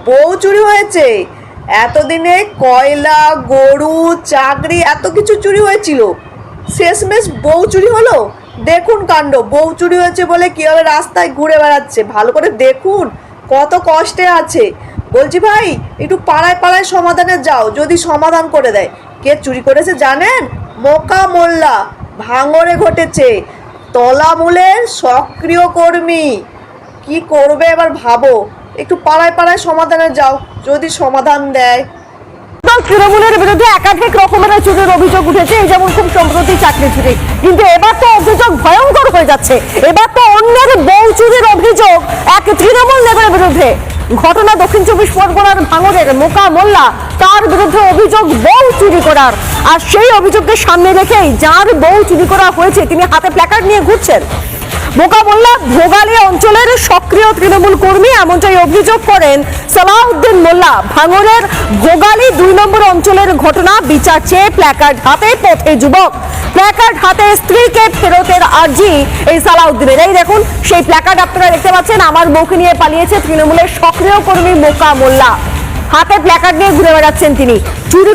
বউ চুরি হয়েছে। এতদিনে কয়লা, গরু, চাকরি এত কিছু চুরি হয়েছিল, শেষমেশ বউ চুরি হলো। দেখুন কাণ্ড, বউ চুরি হয়েছে বলে কিভাবে রাস্তায় ঘুরে বেড়াচ্ছে। ভালো করে দেখুন কত কষ্টে আছে। বলছি ভাই, একটু পাড়ায় পাড়ায় সমাধানে যাও, যদি সমাধান করে দেয়। কে চুরি করেছে জানেন? মোকা মোল্লা। ভাঙড়ে ঘটেছে। তলামূলের সক্রিয় কর্মী। কি করবে এবার ভাবো। একটু পাড়ায় পাড়ায় সমাধানে যাও, যদি সমাধান দেয়। তৃণমূলের বিরুদ্ধে একাধিক রকমের চুরির অভিযোগ উঠেছে, এই যেমন খুব সম্প্রতি চাকরি চুরি, কিন্তু এবার তো অভিযোগ ভয়ঙ্কর হয়ে যাচ্ছে। এবার তো অন্যের বউ চুরির অভিযোগ এক তৃণমূল নেতার বিরুদ্ধে। ঘটনা দক্ষিণ চব্বিশ পরগনার ভাঙড়ের মোকা মোল্লা, তার বিরুদ্ধে অভিযোগ বউ চুরি করার। আর সেই অভিযোগকে সামনে রেখেই যার বউ চুরি করা হয়েছে তিনি হাতে প্ল্যাকার্ড নিয়ে ঘুরছেন। মোকা মোল্লা ভোগালী অঞ্চলের সক্রিয় তৃণমূল কর্মী, এমনটাই অভিযোগ করেন সালাউদ্দিন মোল্লা। ভাঙড়ের ভোগালী 2 নম্বর অঞ্চলের ঘটনা, বিচার চেয়ে প্ল্যাকার্ড হাতে পথে যুবক। প্ল্যাকার্ড হাতে স্ত্রীকে ফেরতের আর্জি এই সালাউদ্দিনের। এই দেখুন সেই প্ল্যাকার্ড আপনারা দেখতে পাচ্ছেন। আমার বউকে নিয়ে পালিয়েছে তৃণমূলের সক্রিয় কর্মী মোকা মোল্লা। হাতে প্ল্যাকার্ড নিয়ে ঘুরে বেড়াচ্ছেন তিনি। চুরি